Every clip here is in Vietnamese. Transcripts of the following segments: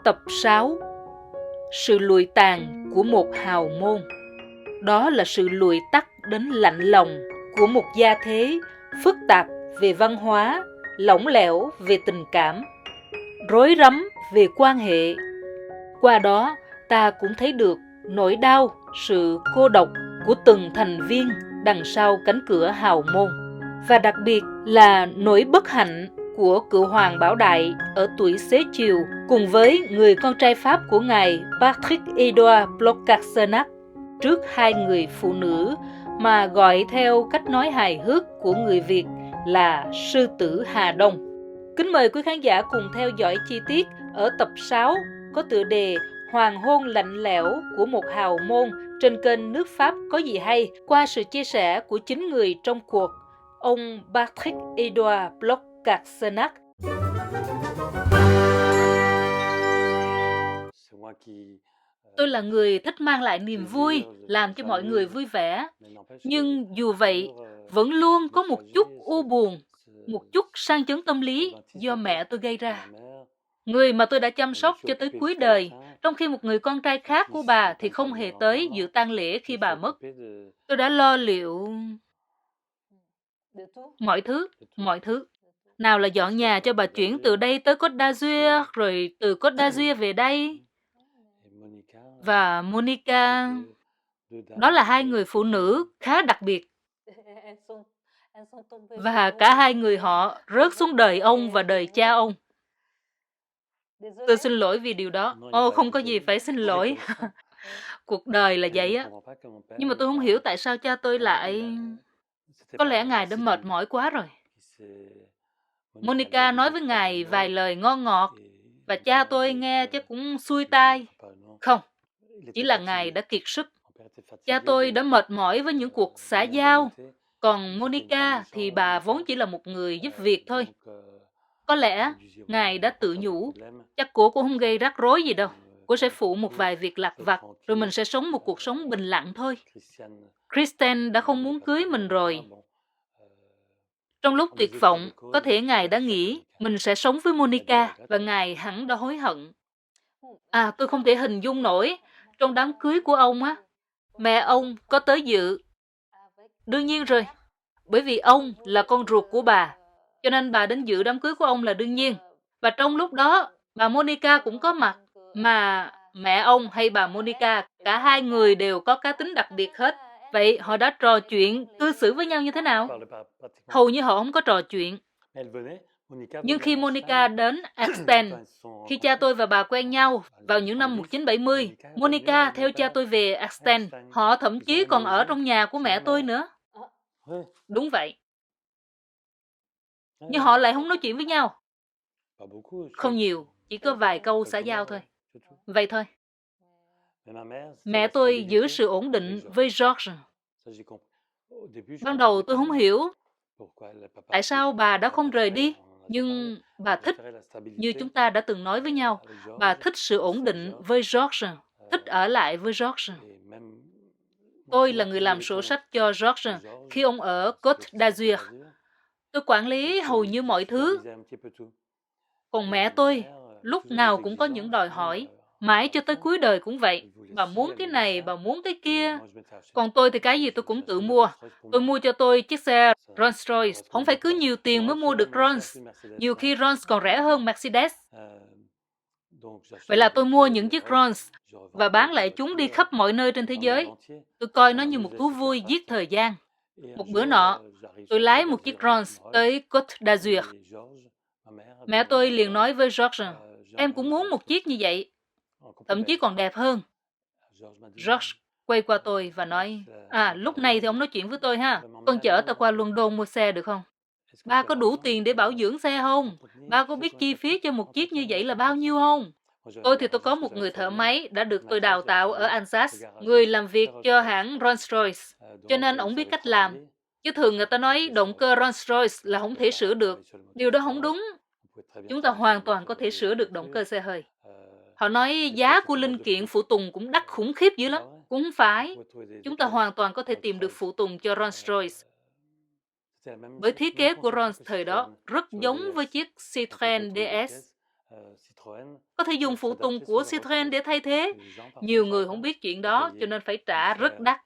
Tập 6. Sự lụi tàn của một hào môn. Đó là sự lụi tắt đến lạnh lòng của một gia thế phức tạp về văn hóa, lỏng lẻo về tình cảm, rối rắm về quan hệ. Qua đó, ta cũng thấy được nỗi đau, sự cô độc của từng thành viên đằng sau cánh cửa hào môn. Và đặc biệt là nỗi bất hạnh của cựu hoàng Bảo Đại ở tuổi xế chiều cùng với người con trai Pháp của ngài Patrick-Édouard Bloch-Carsenac trước hai người phụ nữ mà gọi theo cách nói hài hước của người Việt là sư tử Hà Đông. Kính mời quý khán giả cùng theo dõi chi tiết ở tập 6 có tựa đề Hoàng hôn lạnh lẽo của một hào môn trên kênh Nước Pháp có gì hay qua sự chia sẻ của chính người trong cuộc, ông Patrick-Édouard Bloch-Carsenac. Tôi là người thích mang lại niềm vui, làm cho mọi người vui vẻ. Nhưng dù vậy, vẫn luôn có một chút u buồn, một chút sang chấn tâm lý do mẹ tôi gây ra. Người mà tôi đã chăm sóc cho tới cuối đời, trong khi một người con trai khác của bà thì không hề tới dự tang lễ khi bà mất. Tôi đã lo liệu mọi thứ. Nào là dọn nhà cho bà chuyển từ đây tới Côte d'Azur, rồi từ Côte d'Azur về đây. Và Monica, đó là hai người phụ nữ khá đặc biệt. Và cả hai người họ rớt xuống đời ông và đời cha ông. Tôi xin lỗi vì điều đó. Không có gì phải xin lỗi. Cuộc đời là vậy á. Nhưng mà tôi không hiểu tại sao cha tôi lại... Có lẽ ngài đã mệt mỏi quá rồi. Monica nói với ngài vài lời ngon ngọt, và cha tôi nghe chắc cũng xuôi tai. Không, chỉ là ngài đã kiệt sức. Cha tôi đã mệt mỏi với những cuộc xã giao, còn Monica thì bà vốn chỉ là một người giúp việc thôi. Có lẽ ngài đã tự nhủ, chắc cô cũng không gây rắc rối gì đâu. Cô sẽ phụ một vài việc lặt vặt, rồi mình sẽ sống một cuộc sống bình lặng thôi. Kristen đã không muốn cưới mình rồi. Trong lúc tuyệt vọng, có thể ngài đã nghĩ mình sẽ sống với Monica, và ngài hẳn đã hối hận. Tôi không thể hình dung nổi, trong đám cưới của ông á, mẹ ông có tới dự. Đương nhiên rồi, bởi vì ông là con ruột của bà, cho nên bà đến dự đám cưới của ông là đương nhiên. Và trong lúc đó, bà Monica cũng có mặt, mà mẹ ông hay bà Monica, cả hai người đều có cá tính đặc biệt hết. Vậy họ đã trò chuyện, cư xử với nhau như thế nào? Hầu như họ không có trò chuyện. Nhưng khi Monica đến Axtens, khi cha tôi và bà quen nhau vào những năm 1970, Monica theo cha tôi về Axtens. Họ thậm chí còn ở trong nhà của mẹ tôi nữa. Đúng vậy. Nhưng họ lại không nói chuyện với nhau. Không nhiều, chỉ có vài câu xã giao thôi. Vậy thôi. Mẹ tôi giữ sự ổn định với George. Ban đầu tôi không hiểu tại sao bà đã không rời đi. Nhưng bà thích, như chúng ta đã từng nói với nhau, bà thích sự ổn định với George, thích ở lại với George. Tôi là người làm sổ sách cho George khi ông ở Côte d'Azur. Tôi quản lý hầu như mọi thứ. Còn mẹ tôi, lúc nào cũng có những đòi hỏi, mãi cho tới cuối đời cũng vậy. Bà muốn cái này, bà muốn cái kia. Còn tôi thì cái gì tôi cũng tự mua. Tôi mua cho tôi chiếc xe Rolls-Royce. Không phải cứ nhiều tiền mới mua được Rolls. Nhiều khi Rolls còn rẻ hơn Mercedes. Vậy là tôi mua những chiếc Rolls và bán lại chúng đi khắp mọi nơi trên thế giới. Tôi coi nó như một thú vui giết thời gian. Một bữa nọ, tôi lái một chiếc Rolls tới Côte d'Azur. Mẹ tôi liền nói với George, em cũng muốn một chiếc như vậy. Thậm chí còn đẹp hơn. George quay qua tôi và nói, lúc này thì ông nói chuyện với tôi ha. Con chở ta qua London mua xe được không? Ba có đủ tiền để bảo dưỡng xe không? Ba có biết chi phí cho một chiếc như vậy là bao nhiêu không? Tôi thì tôi có một người thợ máy đã được tôi đào tạo ở Alsace, người làm việc cho hãng Rolls-Royce. Cho nên ông biết cách làm. Chứ thường người ta nói động cơ Rolls-Royce là không thể sửa được. Điều đó không đúng. Chúng ta hoàn toàn có thể sửa được động cơ xe hơi. Họ nói giá của linh kiện phụ tùng cũng đắt khủng khiếp dữ lắm. Cũng không phải. Chúng ta hoàn toàn có thể tìm được phụ tùng cho Rolls-Royce. Bởi thiết kế của Rolls thời đó rất giống với chiếc Citroën DS. Có thể dùng phụ tùng của Citroën để thay thế. Nhiều người không biết chuyện đó, cho nên phải trả rất đắt.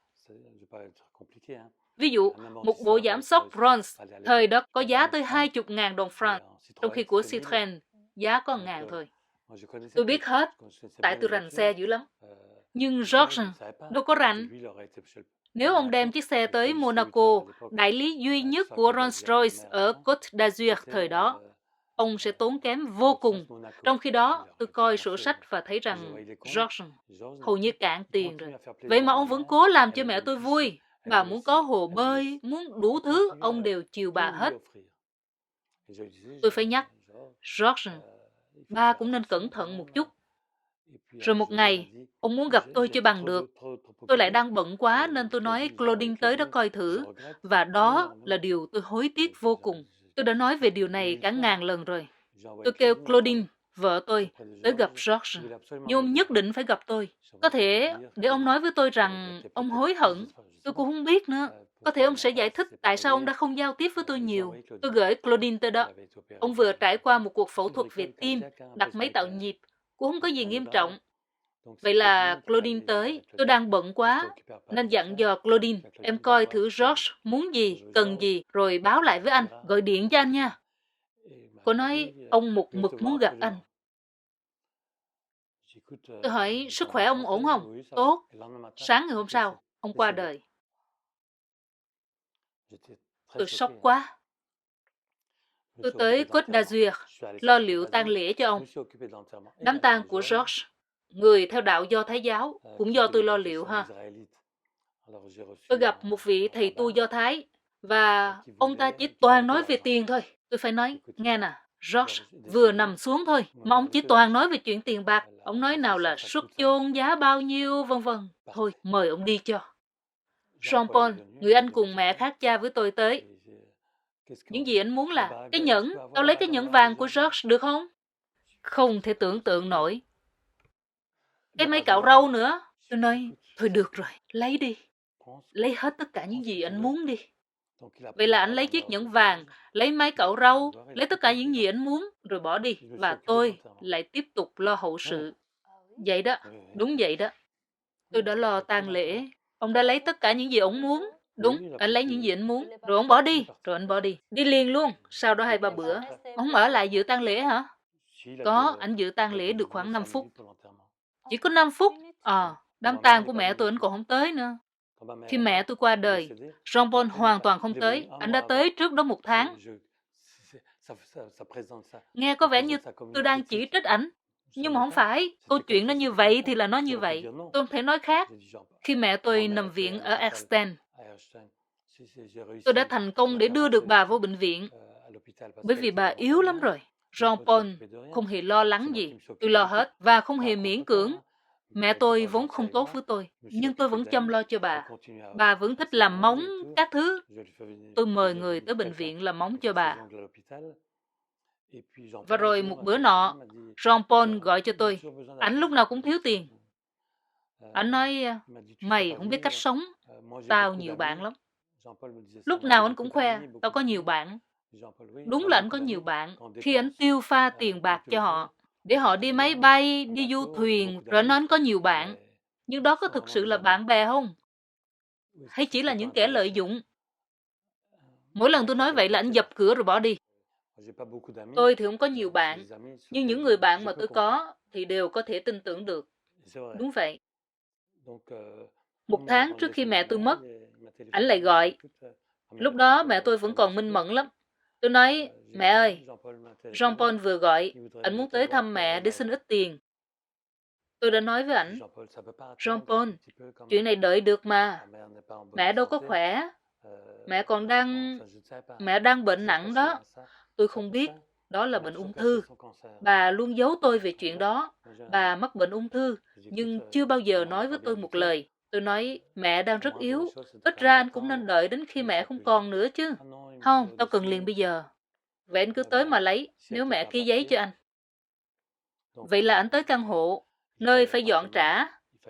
Ví dụ, một bộ giảm xóc bronze, thời đó có giá tới 20.000 đồng franc, trong khi của Citroën giá có 1.000 thôi. Tôi biết hết, tại tôi rành xe dữ lắm. Nhưng George đâu có rành. Nếu ông đem chiếc xe tới Monaco, đại lý duy nhất của Rolls-Royce ở Côte d'Azur thời đó, ông sẽ tốn kém vô cùng. Trong khi đó, tôi coi sổ sách và thấy rằng George hầu như cạn tiền rồi. Vậy mà ông vẫn cố làm cho mẹ tôi vui. Bà muốn có hồ bơi, muốn đủ thứ, ông đều chiều bà hết. Tôi phải nhắc, George, ba cũng nên cẩn thận một chút. Rồi một ngày, ông muốn gặp tôi chưa bằng được. Tôi lại đang bận quá nên tôi nói Claudine tới đó coi thử. Và đó là điều tôi hối tiếc vô cùng. Tôi đã nói về điều này cả ngàn lần rồi. Tôi kêu Claudine, vợ tôi, tới gặp George. Nhưng ông nhất định phải gặp tôi. Có thể để ông nói với tôi rằng ông hối hận. Tôi cũng không biết nữa. Có thể ông sẽ giải thích tại sao ông đã không giao tiếp với tôi nhiều. Tôi gửi Claudine tới đó. Ông vừa trải qua một cuộc phẫu thuật về tim, đặt máy tạo nhịp. Cũng không có gì nghiêm trọng. Vậy là Claudine tới, tôi đang bận quá, nên dặn dò Claudine, em coi thử George muốn gì, cần gì, rồi báo lại với anh, gọi điện cho anh nha. Cô nói, ông một mực muốn gặp anh. Tôi hỏi, sức khỏe ông ổn không? Tốt. Sáng ngày hôm sau, ông qua đời. Tôi sốc quá. Tôi tới Côte d'Azur, lo liệu tang lễ cho ông. Đám tang của George, người theo đạo Do Thái giáo, cũng do tôi lo liệu ha. Tôi gặp một vị thầy tu Do Thái, và ông ta chỉ toàn nói về tiền thôi. Tôi phải nói, nghe nè, George vừa nằm xuống thôi, mà ông chỉ toàn nói về chuyện tiền bạc. Ông nói nào là xuất chôn giá bao nhiêu, vân vân. Thôi, mời ông đi cho. Jean-Paul, người anh cùng mẹ khác cha với tôi tới. Những gì anh muốn là, cái nhẫn, tao lấy cái nhẫn vàng của George được không? Không thể tưởng tượng nổi. Cái máy cạo râu nữa. Tôi nói, thôi được rồi, lấy đi. Lấy hết tất cả những gì anh muốn đi. Vậy là anh lấy chiếc nhẫn vàng, lấy máy cạo râu, lấy tất cả những gì anh muốn, rồi bỏ đi. Và tôi lại tiếp tục lo hậu sự. Vậy đó, đúng vậy đó. Tôi đã lo tang lễ. Ông đã lấy tất cả những gì ông muốn. Đúng, anh lấy những gì anh muốn. Rồi ông bỏ đi. Rồi anh bỏ đi. Đi liền luôn. Sau đó 2-3 bữa. Ông không ở lại dự tang lễ hả? Có, anh dự tang lễ được khoảng 5 phút. Chỉ có 5 phút? Đám tang của mẹ tôi anh còn không tới nữa. Khi mẹ tôi qua đời, Jean-Paul hoàn toàn không tới. Anh đã tới trước đó 1 tháng. Nghe có vẻ như tôi đang chỉ trích ảnh. Nhưng mà không phải. Câu chuyện nó như vậy thì là nó như vậy. Tôi không thể nói khác. Khi mẹ tôi nằm viện ở Erstein, tôi đã thành công để đưa được bà vô bệnh viện. Bởi vì bà yếu lắm rồi. Jean-Paul không hề lo lắng gì. Tôi lo hết và không hề miễn cưỡng. Mẹ tôi vốn không tốt với tôi, nhưng tôi vẫn chăm lo cho bà. Bà vẫn thích làm móng, các thứ. Tôi mời người tới bệnh viện làm móng cho bà. Và rồi một bữa nọ, Jean-Paul gọi cho tôi. Ảnh lúc nào cũng thiếu tiền. Ảnh nói, mày không biết cách sống. Tao nhiều bạn lắm. Lúc nào anh cũng khoe, tao có nhiều bạn. Đúng là anh có nhiều bạn. Khi anh tiêu pha tiền bạc cho họ, để họ đi máy bay, đi du thuyền, rồi anh có nhiều bạn. Nhưng đó có thực sự là bạn bè không? Hay chỉ là những kẻ lợi dụng? Mỗi lần tôi nói vậy là anh dập cửa rồi bỏ đi. Tôi thì không có nhiều bạn, nhưng những người bạn mà tôi có thì đều có thể tin tưởng được. Đúng vậy. 1 tháng trước khi mẹ tôi mất, ảnh lại gọi. Lúc đó mẹ tôi vẫn còn minh mẫn lắm. Tôi nói, mẹ ơi, Jean-Paul vừa gọi, ảnh muốn tới thăm mẹ để xin ít tiền. Tôi đã nói với ảnh, Jean-Paul, chuyện này đợi được mà. Mẹ đâu có khỏe. Mẹ đang bệnh nặng đó. Tôi không biết, đó là bệnh ung thư. Bà luôn giấu tôi về chuyện đó. Bà mắc bệnh ung thư, nhưng chưa bao giờ nói với tôi một lời. Tôi nói, mẹ đang rất yếu. Ít ra anh cũng nên đợi đến khi mẹ không còn nữa chứ. Không, tao cần liền bây giờ. Vậy anh cứ tới mà lấy, nếu mẹ ký giấy cho anh. Vậy là anh tới căn hộ, nơi phải dọn trả,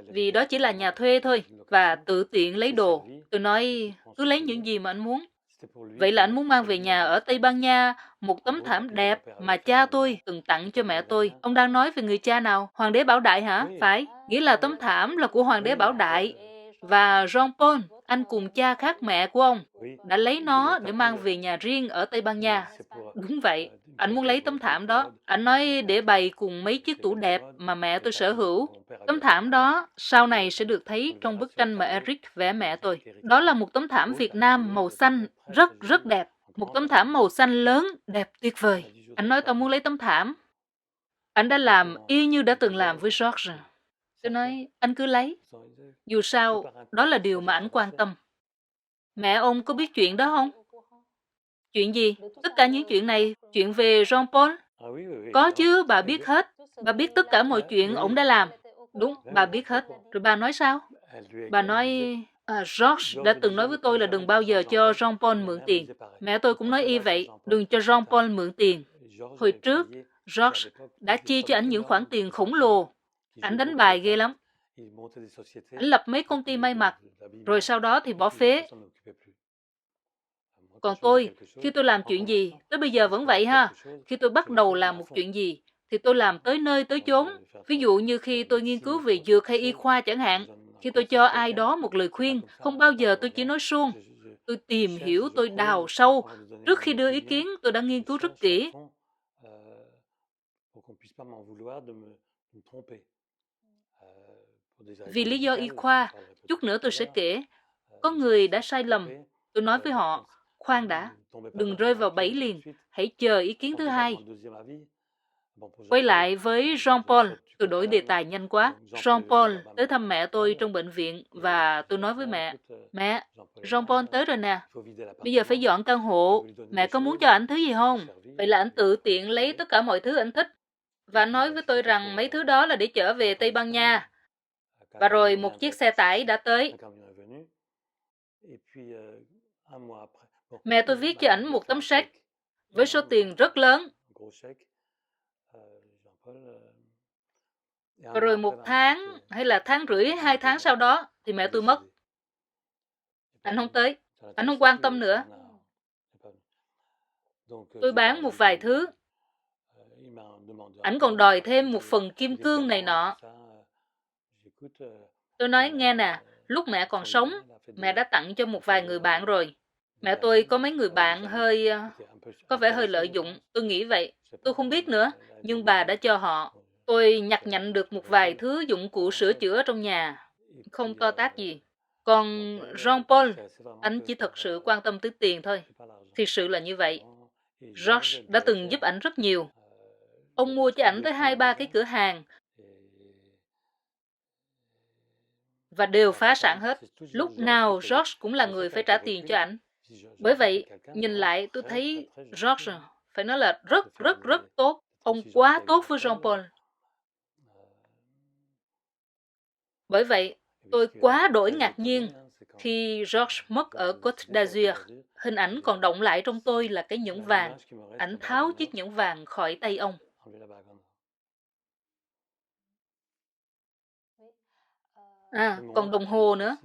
vì đó chỉ là nhà thuê thôi, và tự tiện lấy đồ. Tôi nói, cứ lấy những gì mà anh muốn. Vậy là anh muốn mang về nhà ở Tây Ban Nha một tấm thảm đẹp mà cha tôi từng tặng cho mẹ tôi. Ông đang nói về người cha nào? Hoàng đế Bảo Đại hả? Phải, nghĩa là tấm thảm là của Hoàng đế Bảo Đại. Và Jean Paul, anh cùng cha khác mẹ của ông, đã lấy nó để mang về nhà riêng ở Tây Ban Nha. Đúng vậy, anh muốn lấy tấm thảm đó. Anh nói để bày cùng mấy chiếc tủ đẹp mà mẹ tôi sở hữu. Tấm thảm đó sau này sẽ được thấy trong bức tranh mà Eric vẽ mẹ tôi. Đó là một tấm thảm Việt Nam màu xanh rất rất đẹp. Một tấm thảm màu xanh lớn, đẹp tuyệt vời. Anh nói tao muốn lấy tấm thảm. Anh đã làm y như đã từng làm với George. Tôi nói, anh cứ lấy. Dù sao, đó là điều mà anh quan tâm. Mẹ ông có biết chuyện đó không? Chuyện gì? Tất cả những chuyện này, chuyện về Jean Paul? Có chứ, bà biết hết. Bà biết tất cả mọi chuyện ông đã làm. Đúng, bà biết hết. Rồi bà nói sao? Bà nói, George đã từng nói với tôi là đừng bao giờ cho Jean Paul mượn tiền. Mẹ tôi cũng nói y vậy, đừng cho Jean Paul mượn tiền. Hồi trước, George đã chia cho anh những khoản tiền khổng lồ. Anh đánh bài ghê lắm. Anh lập mấy công ty may mặc, rồi sau đó thì bỏ phế. Còn tôi, khi tôi làm chuyện gì, tới bây giờ vẫn vậy ha. Khi tôi bắt đầu làm một chuyện gì, thì tôi làm tới nơi tới chốn. Ví dụ như khi tôi nghiên cứu về dược hay y khoa chẳng hạn, khi tôi cho ai đó một lời khuyên, không bao giờ tôi chỉ nói suông. Tôi tìm hiểu, tôi đào sâu. Trước khi đưa ý kiến, tôi đã nghiên cứu rất kỹ. Vì lý do y khoa, chút nữa tôi sẽ kể. Có người đã sai lầm. Tôi nói với họ, khoan đã, đừng rơi vào bẫy liền, hãy chờ ý kiến thứ hai. Quay lại với Jean Paul, tôi đổi đề tài nhanh quá. Jean Paul tới thăm mẹ tôi trong bệnh viện và tôi nói với mẹ, Jean Paul tới rồi nè, bây giờ phải dọn căn hộ, mẹ có muốn cho anh thứ gì không? Vậy là anh tự tiện lấy tất cả mọi thứ anh thích và nói với tôi rằng mấy thứ đó là để chở về Tây Ban Nha. Và rồi một chiếc xe tải đã tới. Mẹ tôi viết cho ảnh một tấm séc với số tiền rất lớn. Và rồi một tháng hay là tháng rưỡi, 2 tháng sau đó thì mẹ tôi mất. Anh không tới, anh không quan tâm nữa. Tôi bán một vài thứ. Ảnh còn đòi thêm một phần kim cương này nọ. Tôi nói nghe nè, lúc mẹ còn sống, mẹ đã tặng cho một vài người bạn rồi. Mẹ tôi có mấy người bạn có vẻ hơi lợi dụng, tôi nghĩ vậy. Tôi không biết nữa, nhưng bà đã cho họ. Tôi nhặt nhạnh được một vài thứ dụng cụ sửa chữa trong nhà, không to tát gì. Còn Jean Paul, anh chỉ thật sự quan tâm tới tiền thôi. Thực sự là như vậy. George đã từng giúp ảnh rất nhiều. Ông mua cho ảnh tới 2-3 cái cửa hàng và đều phá sản hết. Lúc nào George cũng là người phải trả tiền cho ảnh. Bởi vậy, nhìn lại tôi thấy George phải nói là rất rất rất tốt. Ông quá tốt với Jean Paul. Bởi vậy, tôi quá đổi ngạc nhiên khi George mất ở Côte d'Azur. Hình ảnh còn động lại trong tôi là cái nhẫn vàng. Ảnh tháo chiếc nhẫn vàng khỏi tay ông. Còn đồng hồ nữa.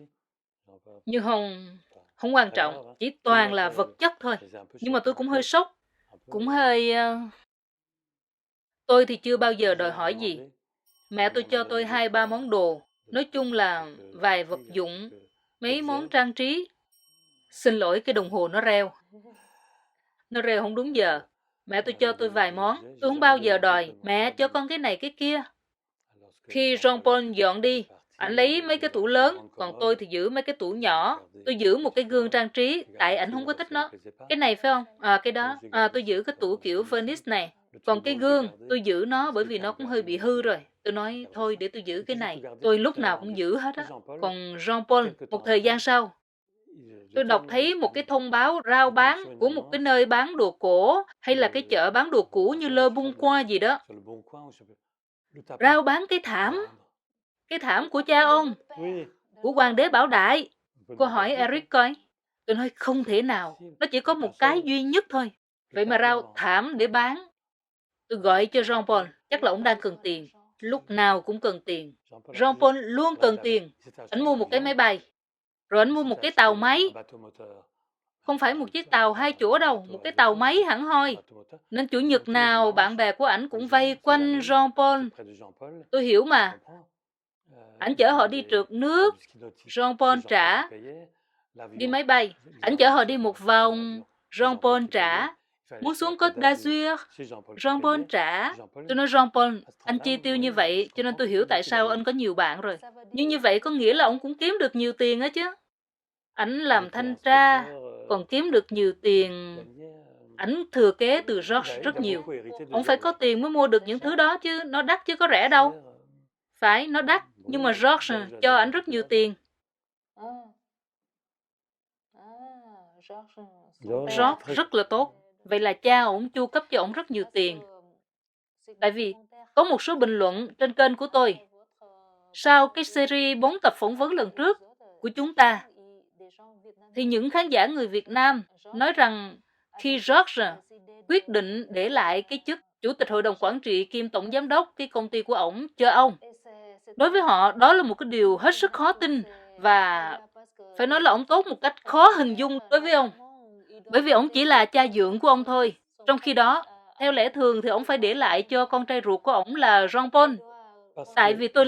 Nhưng không quan trọng, chỉ toàn là vật chất thôi. Nhưng mà tôi cũng hơi sốc, cũng hơi... Tôi thì chưa bao giờ đòi hỏi gì. Mẹ tôi cho tôi 2-3 món đồ, nói chung là vài vật dụng, mấy món trang trí. Xin lỗi, cái đồng hồ nó reo. Nó reo không đúng giờ. Mẹ tôi cho tôi vài món, tôi không bao giờ đòi, mẹ cho con cái này cái kia. Khi Jean Paul dọn đi, ảnh lấy mấy cái tủ lớn, còn tôi thì giữ mấy cái tủ nhỏ. Tôi giữ một cái gương trang trí, tại ảnh không có thích nó. Cái này phải không? Cái đó. Tôi giữ cái tủ kiểu Venice này. Còn cái gương, tôi giữ nó bởi vì nó cũng hơi bị hư rồi. Tôi nói, thôi để tôi giữ cái này. Tôi lúc nào cũng giữ hết á. Còn Jean Paul, một thời gian sau, tôi đọc thấy một cái thông báo rao bán của một cái nơi bán đồ cổ hay là cái chợ bán đồ cũ như Le Bon Coin gì đó. Rao bán cái thảm của cha ông, của Hoàng đế Bảo Đại. Cô hỏi Eric coi. Tôi nói không thể nào, nó chỉ có một cái duy nhất thôi. Vậy mà rao thảm để bán. Tôi gọi cho Jean Paul, chắc là ông đang cần tiền. Lúc nào cũng cần tiền. Jean Paul luôn cần tiền. Anh mua một cái máy bay, rồi anh mua một cái tàu máy. Không phải một chiếc tàu 2 chỗ đâu, một cái tàu máy hẳn hoi. Nên chủ nhật nào bạn bè của ảnh cũng vây quanh Jean-Paul. Tôi hiểu mà. Ảnh chở họ đi trượt nước, Jean-Paul trả. Đi máy bay, ảnh chở họ đi một vòng, Jean-Paul trả. Muốn xuống Côte d'Azur, Jean-Paul trả. Tôi nói Jean-Paul, anh chi tiêu như vậy, cho nên tôi hiểu tại sao anh có nhiều bạn rồi. Nhưng như vậy có nghĩa là ông cũng kiếm được nhiều tiền á chứ. Ảnh làm thanh tra, còn kiếm được nhiều tiền. Ảnh thừa kế từ George rất nhiều. Ông phải có tiền mới mua được những thứ đó chứ, nó đắt chứ có rẻ đâu. Phải, nó đắt, nhưng mà George cho ảnh rất nhiều tiền. George rất là tốt. Vậy là cha ổng chu cấp cho ổng rất nhiều tiền. Tại vì có một số bình luận trên kênh của tôi. Sau cái series 4 tập phỏng vấn lần trước của chúng ta, thì những khán giả người Việt Nam nói rằng khi George quyết định để lại cái chức chủ tịch hội đồng quản trị kiêm tổng giám đốc cái công ty của ổng cho ông, đối với họ đó là một cái điều hết sức khó tin và phải nói là ông tốt một cách khó hình dung đối với ông. Bởi vì ông chỉ là cha dượng của ông thôi. Trong khi đó, theo lẽ thường thì ông phải để lại cho con trai ruột của ông là Jean-Paul. Tại vì tôi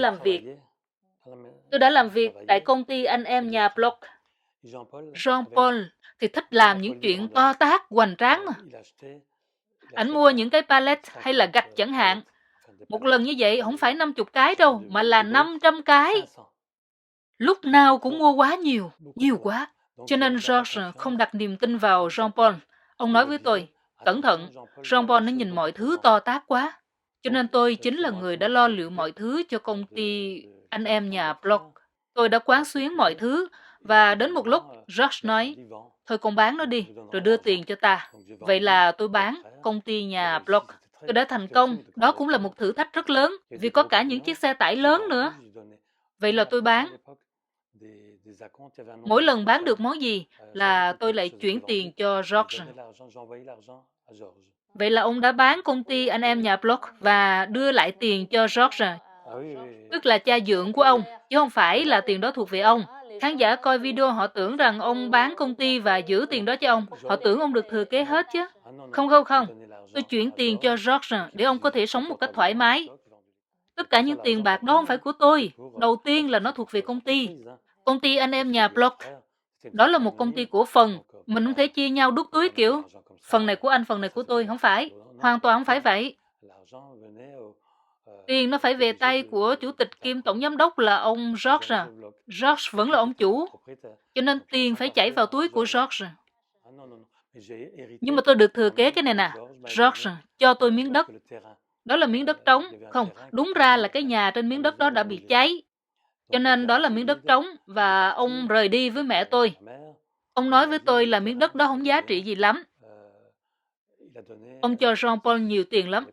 đã làm việc tại công ty anh em nhà Bloch. Jean-Paul thì thích làm những chuyện to tát, hoành tráng mà. Ảnh mua những cái pallet hay là gạch chẳng hạn. Một lần như vậy không phải 50 cái đâu, mà là 500 cái. Lúc nào cũng mua quá nhiều, nhiều quá. Cho nên George không đặt niềm tin vào Jean-Paul. Ông nói với tôi, cẩn thận, Jean-Paul nó nhìn mọi thứ to tát quá. Cho nên tôi chính là người đã lo liệu mọi thứ cho công ty anh em nhà Bloch. Tôi đã quán xuyến mọi thứ, và đến một lúc, George nói, thôi con bán nó đi, rồi đưa tiền cho ta. Vậy là tôi bán công ty nhà Bloch. Tôi đã thành công, đó cũng là một thử thách rất lớn, vì có cả những chiếc xe tải lớn nữa. Vậy là tôi bán. Mỗi lần bán được món gì là tôi lại chuyển tiền cho George. Vậy là ông đã bán công ty anh em nhà Bloch và đưa lại tiền cho George. Tức là cha dượng của ông, chứ không phải là tiền đó thuộc về ông. Khán giả coi video họ tưởng rằng ông bán công ty và giữ tiền đó cho ông. Họ tưởng ông được thừa kế hết chứ. Không. Tôi chuyển tiền cho George để ông có thể sống một cách thoải mái. Tất cả những tiền bạc đó không phải của tôi. Đầu tiên là nó thuộc về công ty. Công ty anh em nhà Bloch. Đó là một công ty cổ phần. Mình không thể chia nhau đút túi kiểu phần này của anh, phần này của tôi. Không phải. Hoàn toàn không phải vậy. Tiền nó phải về tay của chủ tịch kiêm tổng giám đốc là ông George. George vẫn là ông chủ. Cho nên tiền phải chảy vào túi của George. Nhưng mà tôi được thừa kế cái này nè. George cho tôi miếng đất. Đó là miếng đất trống. Không, đúng ra là cái nhà trên miếng đất đó đã bị cháy. Cho nên đó là miếng đất trống và ông rời đi với mẹ tôi. Ông nói với tôi là miếng đất đó không giá trị gì lắm. Ông cho Jean-Paul nhiều tiền lắm.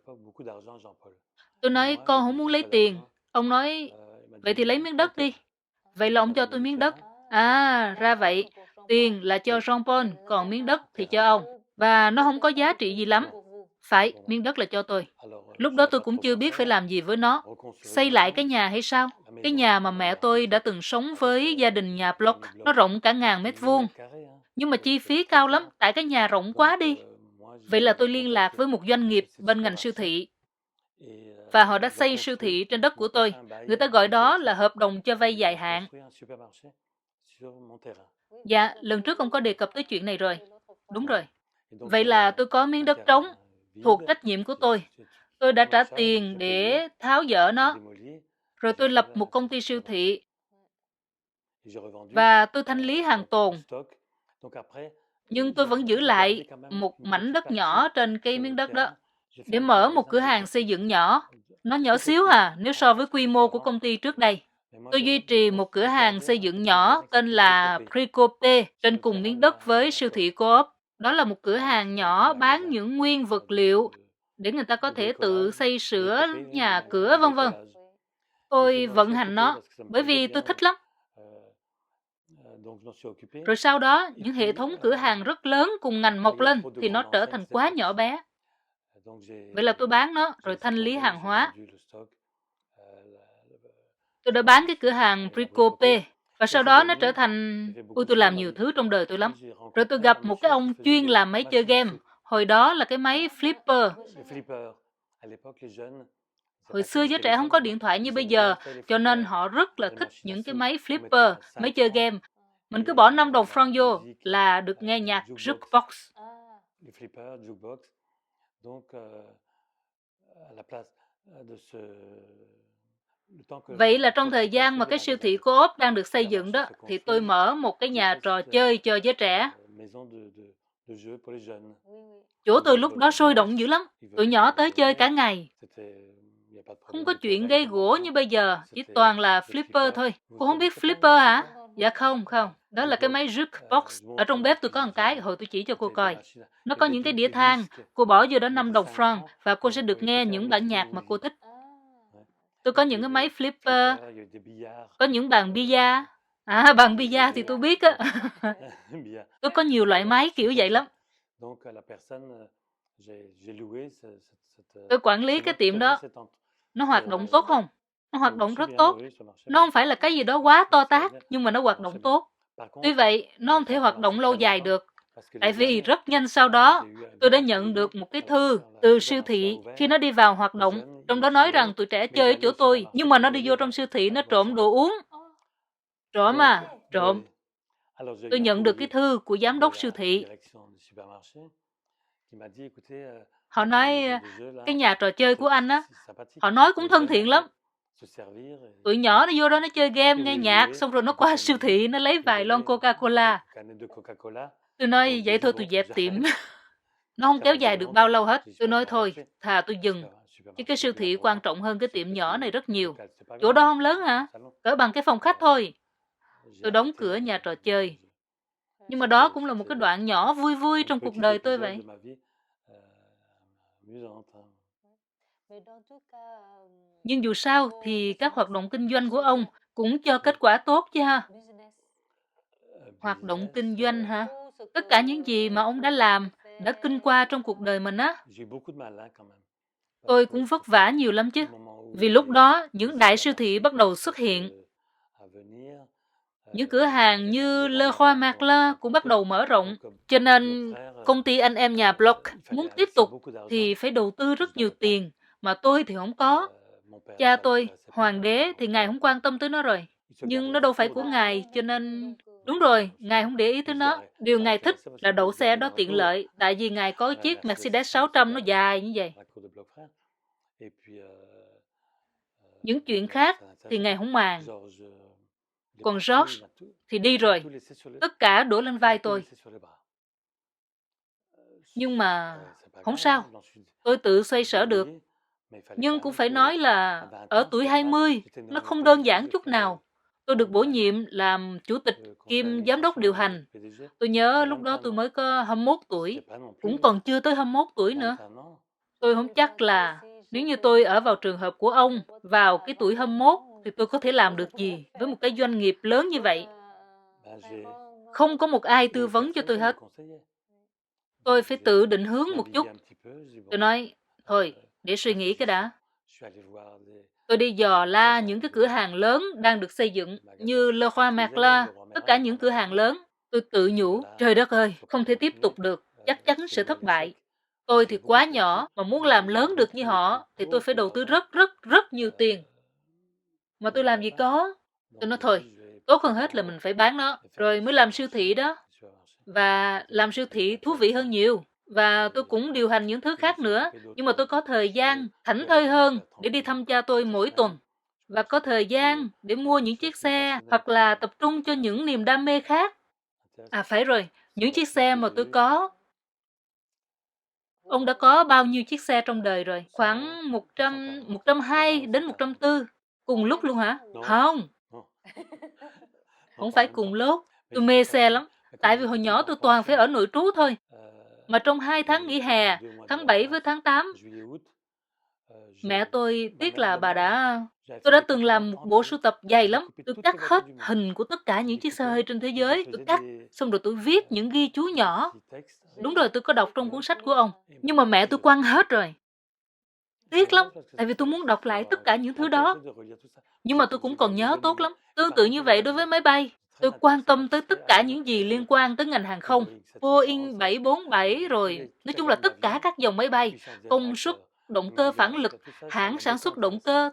Tôi nói con không muốn lấy tiền. Ông nói vậy thì lấy miếng đất đi. Vậy là ông cho tôi miếng đất. À, ra vậy. Tiền là cho Jean-Paul, còn miếng đất thì cho ông. Và nó không có giá trị gì lắm. Phải, miếng đất là cho tôi. Lúc đó tôi cũng chưa biết phải làm gì với nó. Xây lại cái nhà hay sao? Cái nhà mà mẹ tôi đã từng sống với gia đình nhà Bloch. Nó rộng cả 1000 mét vuông. Nhưng mà chi phí cao lắm, tại cái nhà rộng quá đi. Vậy là tôi liên lạc với một doanh nghiệp bên ngành siêu thị. Và họ đã xây siêu thị trên đất của tôi. Người ta gọi đó là hợp đồng cho vay dài hạn. Dạ, lần trước ông có đề cập tới chuyện này rồi. Đúng rồi. Vậy là tôi có miếng đất trống thuộc trách nhiệm của tôi. Tôi đã trả tiền để tháo dỡ nó. Rồi tôi lập một công ty siêu thị. Và tôi thanh lý hàng tồn. Nhưng tôi vẫn giữ lại một mảnh đất nhỏ trên cái miếng đất đó để mở một cửa hàng xây dựng nhỏ. Nó nhỏ xíu nếu so với quy mô của công ty trước đây. Tôi duy trì một cửa hàng xây dựng nhỏ tên là Precope trên cùng miếng đất với siêu thị Co-op. Đó là một cửa hàng nhỏ bán những nguyên vật liệu để người ta có thể tự xây sửa nhà cửa vân vân. Tôi vận hành nó bởi vì tôi thích lắm. Rồi sau đó, những hệ thống cửa hàng rất lớn cùng ngành mọc lên thì nó trở thành quá nhỏ bé. Vậy là tôi bán nó rồi thanh lý hàng hóa. Tôi đã bán cái cửa hàng Precope Và sau đó nó trở thành, ôi tôi làm nhiều thứ trong đời tôi lắm. Rồi tôi gặp một cái ông chuyên làm máy chơi game. Hồi đó là cái máy Flipper. Hồi xưa giới trẻ không có điện thoại như bây giờ, cho nên họ rất là thích những cái máy Flipper, máy chơi game. Mình cứ bỏ 5 đồng franc vô là được nghe nhạc jukebox. Vậy là trong thời gian mà cái siêu thị Co-op đang được xây dựng đó, thì tôi mở một cái nhà trò chơi cho giới trẻ. Chỗ tôi lúc đó sôi động dữ lắm. Tụi nhỏ tới chơi cả ngày. Không có chuyện gây gổ như bây giờ, chỉ toàn là flipper thôi. Cô không biết flipper hả? Dạ không. Đó là cái máy jukebox. Ở trong bếp tôi có một cái, hồi tôi chỉ cho cô coi. Nó có những cái đĩa than, cô bỏ vô đó 5 đồng franc và cô sẽ được nghe những bản nhạc mà cô thích. Tôi có những cái máy flipper, có những bàn bia. Bàn bia thì tôi biết á. Tôi có nhiều loại máy kiểu vậy lắm. Tôi quản lý cái tiệm đó. Nó hoạt động tốt không? Nó hoạt động rất tốt. Nó không phải là cái gì đó quá to tát, nhưng mà nó hoạt động tốt. Tuy vậy, nó không thể hoạt động lâu dài được. Tại vì rất nhanh sau đó, tôi đã nhận được một cái thư từ siêu thị khi nó đi vào hoạt động. Trong đó nói rằng tụi trẻ chơi ở chỗ tôi, nhưng mà nó đi vô trong siêu thị, nó trộm đồ uống. Trộm. Tôi nhận được cái thư của giám đốc siêu thị. Họ nói, cái nhà trò chơi của anh á, họ nói cũng thân thiện lắm. Tụi nhỏ nó vô đó nó chơi game, nghe nhạc, xong rồi nó qua siêu thị, nó lấy vài lon Coca-Cola. Tôi nói, vậy thôi tôi dẹp tiệm. Nó không kéo dài được bao lâu hết. Tôi nói thôi, thà tôi dừng. Chứ cái siêu thị quan trọng hơn cái tiệm nhỏ này rất nhiều. Chỗ đó không lớn hả? Cỡ bằng cái phòng khách thôi. Tôi đóng cửa nhà trò chơi. Nhưng mà đó cũng là một cái đoạn nhỏ vui vui trong cuộc đời tôi vậy. Nhưng dù sao thì các hoạt động kinh doanh của ông cũng cho kết quả tốt chứ ha. Hoạt động kinh doanh hả? Tất cả những gì mà ông đã làm, đã kinh qua trong cuộc đời mình á. Tôi cũng vất vả nhiều lắm chứ. Vì lúc đó, những đại siêu thị bắt đầu xuất hiện. Những cửa hàng như Leroy Merlin cũng bắt đầu mở rộng. Cho nên, công ty anh em nhà Bloch muốn tiếp tục thì phải đầu tư rất nhiều tiền, mà tôi thì không có. Cha tôi, hoàng đế, thì ngài không quan tâm tới nó rồi. Nhưng nó đâu phải của ngài, cho nên... Đúng rồi, ngài không để ý tới nó. Điều ngài thích là đậu xe đó tiện lợi, tại vì ngài có chiếc Mercedes 600 nó dài như vậy. Những chuyện khác thì ngài không màng. Còn George thì đi rồi. Tất cả đổ lên vai tôi. Nhưng mà không sao. Tôi tự xoay sở được. Nhưng cũng phải nói là ở tuổi 20, nó không đơn giản chút nào. Tôi được bổ nhiệm làm chủ tịch kiêm giám đốc điều hành. Tôi nhớ lúc đó tôi mới có 21 tuổi, cũng còn chưa tới 21 tuổi nữa. Tôi không chắc là nếu như tôi ở vào trường hợp của ông vào cái tuổi 21 thì tôi có thể làm được gì với một cái doanh nghiệp lớn như vậy. Không có một ai tư vấn cho tôi hết. Tôi phải tự định hướng một chút. Tôi nói, thôi, để suy nghĩ cái đã. Tôi đi dò la những cái cửa hàng lớn đang được xây dựng như Leroy Merlin, tất cả những cửa hàng lớn. Tôi tự nhủ, trời đất ơi, không thể tiếp tục được, chắc chắn sẽ thất bại. Tôi thì quá nhỏ, mà muốn làm lớn được như họ thì tôi phải đầu tư rất nhiều tiền. Mà tôi làm gì có. Tôi nói thôi, tốt hơn hết là mình phải bán nó, rồi mới làm siêu thị đó. Và làm siêu thị thú vị hơn nhiều. Và tôi cũng điều hành những thứ khác nữa. Nhưng mà tôi có thời gian thảnh thơi hơn để đi thăm cha tôi mỗi tuần. Và có thời gian để mua những chiếc xe hoặc là tập trung cho những niềm đam mê khác. Phải rồi, những chiếc xe mà tôi có. Ông đã có bao nhiêu chiếc xe trong đời rồi? Khoảng 120 đến 140. Cùng lúc luôn hả? Không. Không phải cùng lúc. Tôi mê xe lắm. Tại vì hồi nhỏ tôi toàn phải ở nội trú thôi. Mà trong 2 tháng nghỉ hè, tháng 7 với tháng 8, mẹ tôi tiếc là tôi đã từng làm một bộ sưu tập dày lắm. Tôi cắt hết hình của tất cả những chiếc xe hơi trên thế giới. Tôi cắt, xong rồi tôi viết những ghi chú nhỏ. Đúng rồi, tôi có đọc trong cuốn sách của ông. Nhưng mà mẹ tôi quăng hết rồi. tiếc lắm, tại vì tôi muốn đọc lại tất cả những thứ đó. Nhưng mà tôi cũng còn nhớ tốt lắm. Tương tự như vậy đối với máy bay. Tôi quan tâm tới tất cả những gì liên quan tới ngành hàng không. Boeing 747 rồi. Nói chung là tất cả các dòng máy bay, công suất, động cơ phản lực, hãng sản xuất động cơ.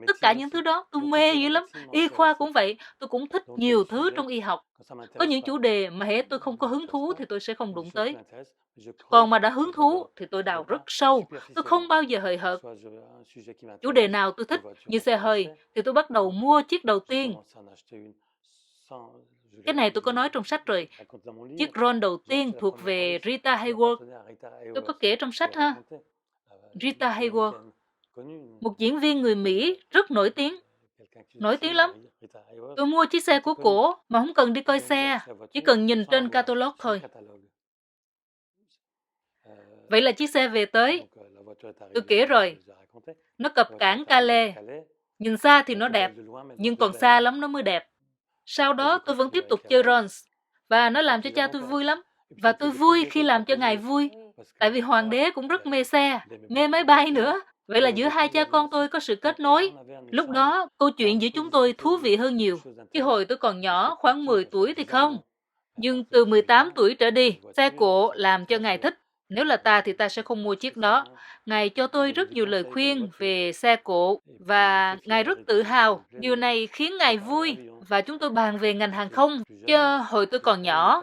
Tất cả những thứ đó tôi mê dữ lắm. Y khoa cũng vậy, tôi cũng thích nhiều thứ trong y học. Có những chủ đề mà hễ tôi không có hứng thú thì tôi sẽ không đụng tới. Còn mà đã hứng thú thì tôi đào rất sâu. Tôi không bao giờ hời hợt. Chủ đề nào tôi thích, như xe hơi, thì tôi bắt đầu mua chiếc đầu tiên. Cái này tôi có nói trong sách rồi. Chiếc Ron đầu tiên thuộc về Rita Hayworth. Tôi có kể trong sách ha. Rita Hayworth, một diễn viên người Mỹ rất nổi tiếng. Nổi tiếng lắm. Tôi mua chiếc xe của cổ mà không cần đi coi xe, chỉ cần nhìn trên catalog thôi. Vậy là chiếc xe về tới. Tôi kể rồi. Nó cập cảng Calais. Nhìn xa thì nó đẹp, nhưng còn xa lắm nó mới đẹp. Sau đó tôi vẫn tiếp tục chơi Rons. Và nó làm cho cha tôi vui lắm. Và tôi vui khi làm cho ngài vui. Tại vì hoàng đế cũng rất mê xe, mê máy bay nữa. Vậy là giữa hai cha con tôi có sự kết nối. Lúc đó, câu chuyện giữa chúng tôi thú vị hơn nhiều. Khi hồi tôi còn nhỏ, khoảng 10 tuổi thì không. Nhưng từ 18 tuổi trở đi, xe cộ làm cho ngài thích. Nếu là ta thì ta sẽ không mua chiếc đó. Ngài cho tôi rất nhiều lời khuyên về xe cộ và ngài rất tự hào. Điều này khiến ngài vui và chúng tôi bàn về ngành hàng không. Chứ hồi tôi còn nhỏ,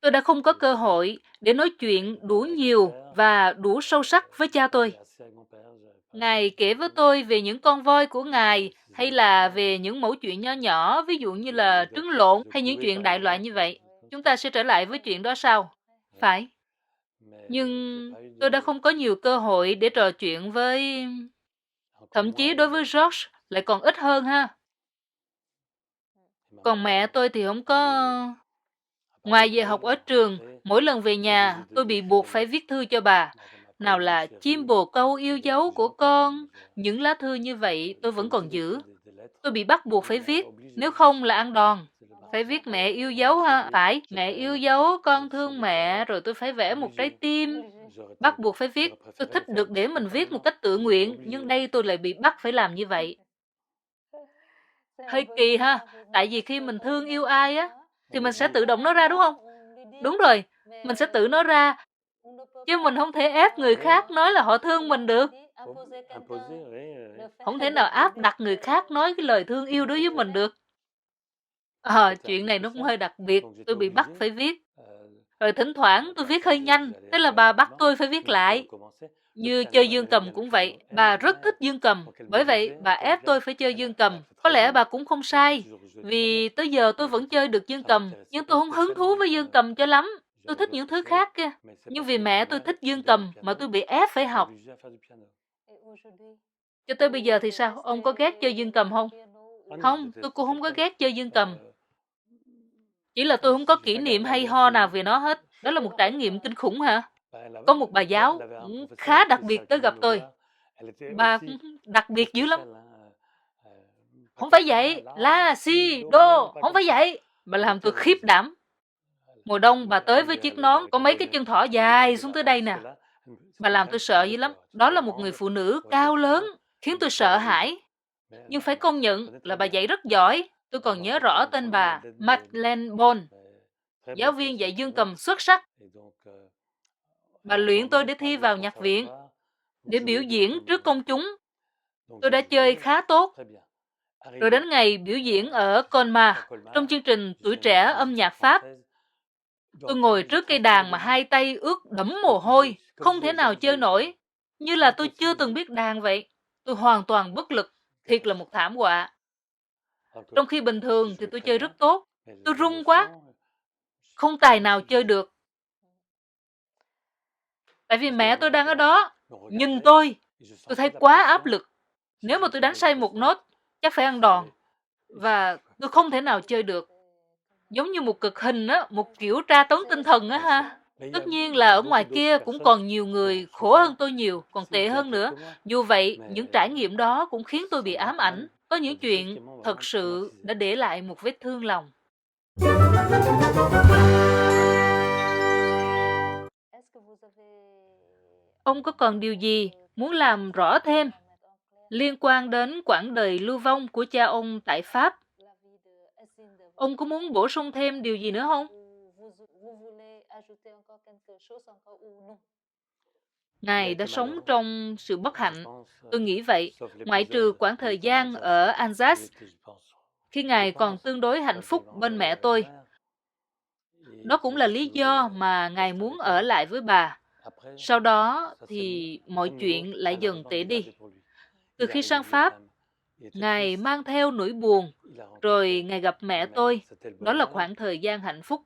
tôi đã không có cơ hội để nói chuyện đủ nhiều và đủ sâu sắc với cha tôi. Ngài kể với tôi về những con voi của ngài hay là về những mẩu chuyện nho nhỏ, ví dụ như là trứng lộn hay những chuyện đại loại như vậy. Chúng ta sẽ trở lại với chuyện đó sau. Phải. Nhưng tôi đã không có nhiều cơ hội để trò chuyện với... Thậm chí đối với George lại còn ít hơn ha. Còn mẹ tôi thì không có... Ngoài về học ở trường, mỗi lần về nhà tôi bị buộc phải viết thư cho bà. Nào là chim bồ câu yêu dấu của con, những lá thư như vậy tôi vẫn còn giữ. Tôi bị bắt buộc phải viết, nếu không là ăn đòn. Phải viết mẹ yêu dấu ha, phải, mẹ yêu dấu, con thương mẹ, rồi tôi phải vẽ một trái tim. Bắt buộc phải viết, tôi thích được để mình viết một cách tự nguyện, nhưng đây tôi lại bị bắt phải làm như vậy. Hơi kỳ ha, tại vì khi mình thương yêu ai á, thì mình sẽ tự động nó ra đúng không? Đúng rồi, mình sẽ tự nó ra, chứ mình không thể ép người khác nói là họ thương mình được. Không thể nào áp đặt người khác nói cái lời thương yêu đối với mình được. Chuyện này nó cũng hơi đặc biệt, tôi bị bắt phải viết. Rồi thỉnh thoảng tôi viết hơi nhanh, thế là bà bắt tôi phải viết lại. Như chơi dương cầm cũng vậy, bà rất thích dương cầm, bởi vậy bà ép tôi phải chơi dương cầm. Có lẽ bà cũng không sai, vì tới giờ tôi vẫn chơi được dương cầm, nhưng tôi không hứng thú với dương cầm cho lắm. Tôi thích những thứ khác kia. Nhưng vì mẹ tôi thích dương cầm mà tôi bị ép phải học. Cho tới bây giờ thì sao? Ông có ghét chơi dương cầm không? Không, tôi cũng không có ghét chơi dương cầm. Chỉ là tôi không có kỷ niệm hay ho nào về nó hết. Đó là một trải nghiệm kinh khủng hả? Có một bà giáo cũng khá đặc biệt tới gặp tôi. Bà cũng đặc biệt dữ lắm. Không phải vậy, la, si, đô, không phải vậy. Bà làm tôi khiếp đảm. Mùa đông bà tới với chiếc nón có mấy cái chân thỏ dài xuống tới đây nè. Bà làm tôi sợ dữ lắm. Đó là một người phụ nữ cao lớn, khiến tôi sợ hãi. Nhưng phải công nhận là bà dạy rất giỏi. Tôi còn nhớ rõ tên bà, Madeleine Bon, giáo viên dạy dương cầm xuất sắc. Bà luyện tôi để thi vào nhạc viện, để biểu diễn trước công chúng. Tôi đã chơi khá tốt. Rồi đến ngày biểu diễn ở Colmar, trong chương trình Tuổi trẻ âm nhạc Pháp, tôi ngồi trước cây đàn mà hai tay ướt đẫm mồ hôi, không thể nào chơi nổi. Như là tôi chưa từng biết đàn vậy. Tôi hoàn toàn bất lực, thiệt là một thảm họa. Trong khi bình thường thì tôi chơi rất tốt. Tôi run quá, không tài nào chơi được. Tại vì mẹ tôi đang ở đó, nhìn tôi thấy quá áp lực. Nếu mà tôi đánh sai một nốt, chắc phải ăn đòn. Và tôi không thể nào chơi được. Giống như một cực hình á, một kiểu tra tấn tinh thần á ha. Tất nhiên là ở ngoài kia cũng còn nhiều người khổ hơn tôi nhiều, còn tệ hơn nữa. Dù vậy, những trải nghiệm đó cũng khiến tôi bị ám ảnh. Có những chuyện thật sự đã để lại một vết thương lòng. Ông có còn điều gì muốn làm rõ thêm liên quan đến quãng đời lưu vong của cha ông tại Pháp. Ông có muốn bổ sung thêm điều gì nữa không? Ngài đã sống trong sự bất hạnh. Tôi nghĩ vậy, ngoại trừ quãng thời gian ở Alsace, khi Ngài còn tương đối hạnh phúc bên mẹ tôi. Đó cũng là lý do mà Ngài muốn ở lại với bà. Sau đó thì mọi chuyện lại dần tệ đi. Từ khi sang Pháp, Ngài mang theo nỗi buồn, rồi Ngài gặp mẹ tôi. Đó là khoảng thời gian hạnh phúc.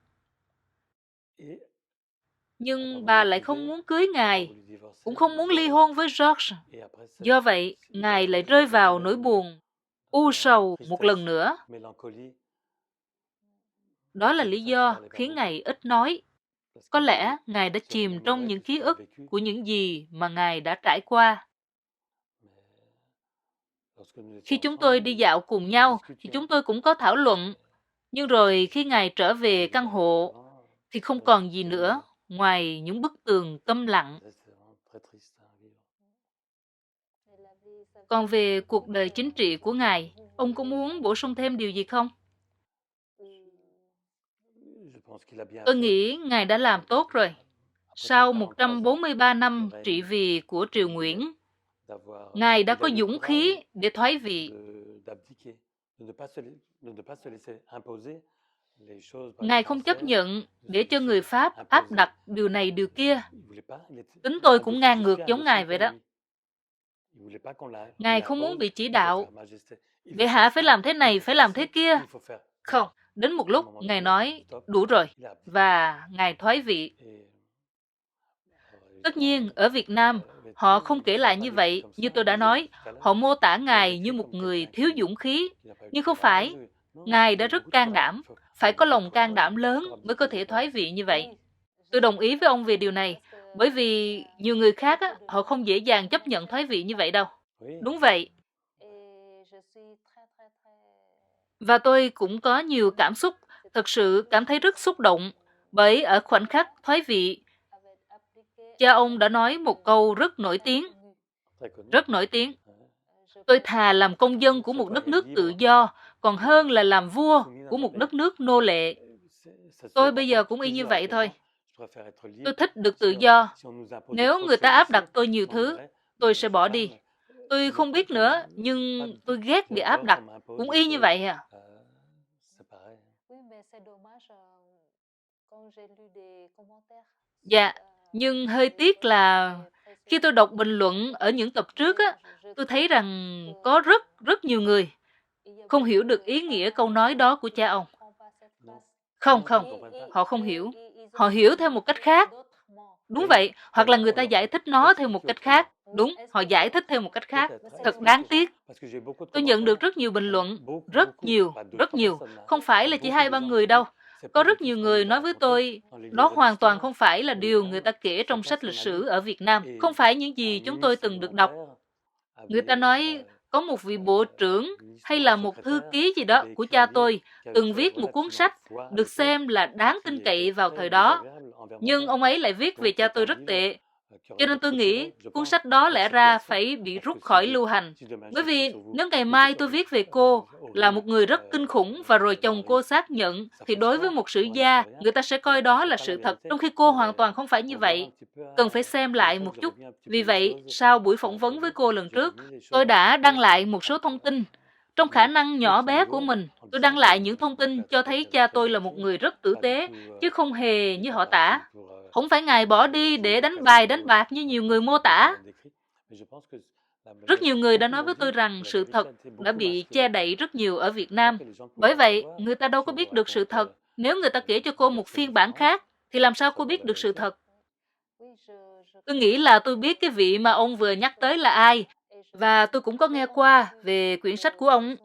Nhưng bà lại không muốn cưới Ngài, cũng không muốn ly hôn với George. Do vậy, Ngài lại rơi vào nỗi buồn, u sầu một lần nữa. Đó là lý do khiến Ngài ít nói. Có lẽ Ngài đã chìm trong những ký ức của những gì mà Ngài đã trải qua. Khi chúng tôi đi dạo cùng nhau, thì chúng tôi cũng có thảo luận. Nhưng rồi khi Ngài trở về căn hộ, thì không còn gì nữa, ngoài những bức tường câm lặng. Còn về cuộc đời chính trị của Ngài, ông có muốn bổ sung thêm điều gì không? Tôi nghĩ Ngài đã làm tốt rồi. Sau 143 năm trị vì của Triều Nguyễn, Ngài đã có dũng khí để thoái vị. Ngài không chấp nhận để cho người Pháp áp đặt điều này điều kia. Tính tôi cũng ngang ngược giống Ngài vậy đó. Ngài không muốn bị chỉ đạo. Bệ hạ phải làm thế này, phải làm thế kia. Không, đến một lúc Ngài nói đủ rồi và Ngài thoái vị. Tất nhiên, ở Việt Nam, họ không kể lại như vậy. Như tôi đã nói, họ mô tả Ngài như một người thiếu dũng khí. Nhưng không phải, Ngài đã rất can đảm. Phải có lòng can đảm lớn mới có thể thoái vị như vậy. Tôi đồng ý với ông về điều này, bởi vì nhiều người khác, họ không dễ dàng chấp nhận thoái vị như vậy đâu. Đúng vậy. Và tôi cũng có nhiều cảm xúc, thật sự cảm thấy rất xúc động, bởi ở khoảnh khắc thoái vị, cha ông đã nói một câu rất nổi tiếng. Rất nổi tiếng. Tôi thà làm công dân của một đất nước tự do, còn hơn là làm vua của một đất nước nô lệ. Tôi bây giờ cũng y như vậy thôi. Tôi thích được tự do. Nếu người ta áp đặt tôi nhiều thứ, tôi sẽ bỏ đi. Tôi không biết nữa, nhưng tôi ghét bị áp đặt. Cũng y như vậy à. Dạ, nhưng hơi tiếc là khi tôi đọc bình luận ở những tập trước, tôi thấy rằng có rất nhiều người không hiểu được ý nghĩa câu nói đó của cha ông. Không, họ không hiểu. Họ hiểu theo một cách khác. Đúng vậy, hoặc là người ta giải thích nó theo một cách khác. Đúng, họ giải thích theo một cách khác. Thật đáng tiếc. Tôi nhận được rất nhiều bình luận, rất nhiều. Không phải là chỉ 2-3 người đâu. Có rất nhiều người nói với tôi, đó hoàn toàn không phải là điều người ta kể trong sách lịch sử ở Việt Nam. Không phải những gì chúng tôi từng được đọc. Người ta nói, có một vị bộ trưởng hay là một thư ký gì đó của cha tôi từng viết một cuốn sách được xem là đáng tin cậy vào thời đó. Nhưng ông ấy lại viết về cha tôi rất tệ. Cho nên tôi nghĩ cuốn sách đó lẽ ra phải bị rút khỏi lưu hành. Bởi vì nếu ngày mai tôi viết về cô là một người rất kinh khủng và rồi chồng cô xác nhận, thì đối với một sử gia, người ta sẽ coi đó là sự thật, trong khi cô hoàn toàn không phải như vậy. Cần phải xem lại một chút. Vì vậy, sau buổi phỏng vấn với cô lần trước, tôi đã đăng lại một số thông tin. Trong khả năng nhỏ bé của mình, tôi đăng lại những thông tin cho thấy cha tôi là một người rất tử tế, chứ không hề như họ tả. Không phải Ngài bỏ đi để đánh bài đánh bạc như nhiều người mô tả. Rất nhiều người đã nói với tôi rằng sự thật đã bị che đậy rất nhiều ở Việt Nam. Bởi vậy, người ta đâu có biết được sự thật. Nếu người ta kể cho cô một phiên bản khác, thì làm sao cô biết được sự thật? Tôi nghĩ là tôi biết cái vị mà ông vừa nhắc tới là ai, và tôi cũng có nghe qua về quyển sách của ông.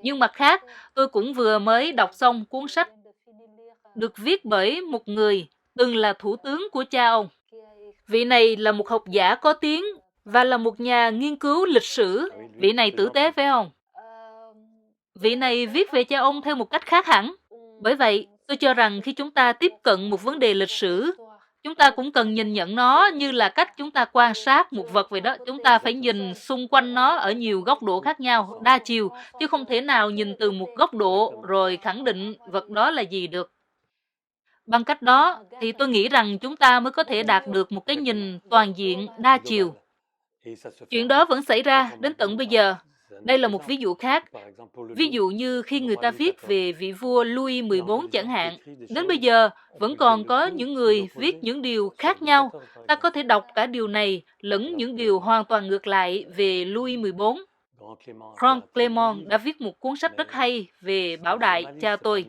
Nhưng mặt khác, tôi cũng vừa mới đọc xong cuốn sách được viết bởi một người từng là thủ tướng của cha ông. Vị này là một học giả có tiếng và là một nhà nghiên cứu lịch sử. Vị này tử tế phải không? Vị này viết về cha ông theo một cách khác hẳn. Bởi vậy, tôi cho rằng khi chúng ta tiếp cận một vấn đề lịch sử, chúng ta cũng cần nhìn nhận nó như là cách chúng ta quan sát một vật vậy đó. Chúng ta phải nhìn xung quanh nó ở nhiều góc độ khác nhau, đa chiều, chứ không thể nào nhìn từ một góc độ rồi khẳng định vật đó là gì được. Bằng cách đó thì tôi nghĩ rằng chúng ta mới có thể đạt được một cái nhìn toàn diện, đa chiều. Chuyện đó vẫn xảy ra đến tận bây giờ. Đây là một ví dụ khác. Ví dụ như khi người ta viết về vị vua Louis XIV chẳng hạn, đến bây giờ vẫn còn có những người viết những điều khác nhau. Ta có thể đọc cả điều này lẫn những điều hoàn toàn ngược lại về Louis XIV. Jean Clément đã viết một cuốn sách rất hay về Bảo Đại, cha tôi.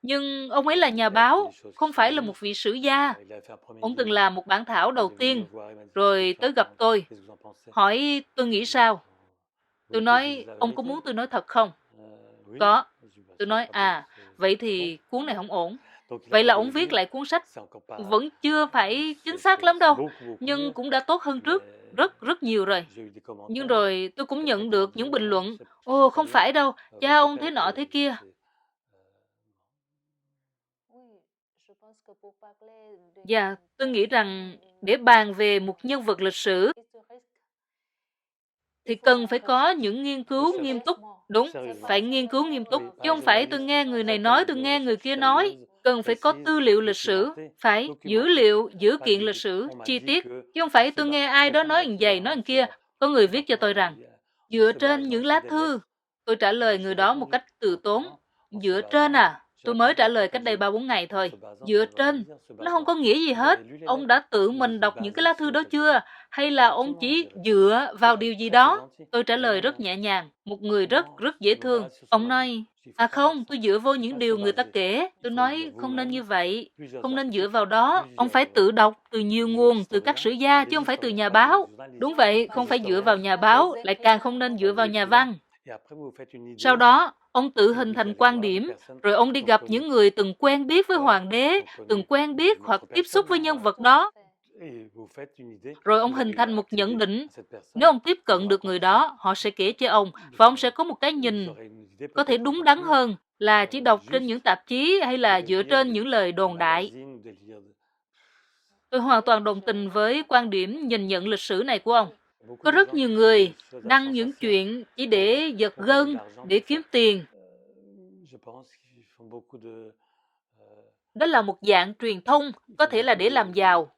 Nhưng ông ấy là nhà báo, không phải là một vị sử gia. Ông từng làm một bản thảo đầu tiên, rồi tới gặp tôi, hỏi tôi nghĩ sao. Tôi nói, ông có muốn tôi nói thật không? Có. Tôi nói, vậy thì cuốn này không ổn. Vậy là ông viết lại cuốn sách. Vẫn chưa phải chính xác lắm đâu, nhưng cũng đã tốt hơn trước, rất nhiều rồi. Nhưng rồi tôi cũng nhận được những bình luận, không phải đâu, cha ông thế nọ thế kia. Dạ, tôi nghĩ rằng để bàn về một nhân vật lịch sử thì cần phải có những nghiên cứu nghiêm túc. Đúng, phải nghiên cứu nghiêm túc, chứ không phải tôi nghe người này nói, tôi nghe người kia nói. Cần phải có tư liệu lịch sử, phải dữ liệu, dữ kiện lịch sử, chi tiết, chứ không phải tôi nghe ai đó nói như vậy, nói như kia. Có người viết cho tôi rằng, dựa trên những lá thư, tôi trả lời người đó một cách từ tốn. Dựa trên tôi mới trả lời cách đây 3-4 ngày thôi. Dựa trên, nó không có nghĩa gì hết. Ông đã tự mình đọc những cái lá thư đó chưa? Hay là ông chỉ dựa vào điều gì đó? Tôi trả lời rất nhẹ nhàng, một người rất dễ thương. Ông nói, không, tôi dựa vô những điều người ta kể. Tôi nói, không nên như vậy, không nên dựa vào đó. Ông phải tự đọc từ nhiều nguồn, từ các sử gia, chứ không phải từ nhà báo. Đúng vậy, không phải dựa vào nhà báo, lại càng không nên dựa vào nhà văn. Sau đó, ông tự hình thành quan điểm, rồi ông đi gặp những người từng quen biết với hoàng đế, từng quen biết hoặc tiếp xúc với nhân vật đó. Rồi ông hình thành một nhận định. Nếu ông tiếp cận được người đó, họ sẽ kể cho ông, và ông sẽ có một cái nhìn có thể đúng đắn hơn là chỉ đọc trên những tạp chí hay là dựa trên những lời đồn đại. Tôi hoàn toàn đồng tình với quan điểm nhìn nhận lịch sử này của ông. Có rất nhiều người đăng những chuyện chỉ để giật gân, để kiếm tiền. Đó là một dạng truyền thông, có thể là để làm giàu.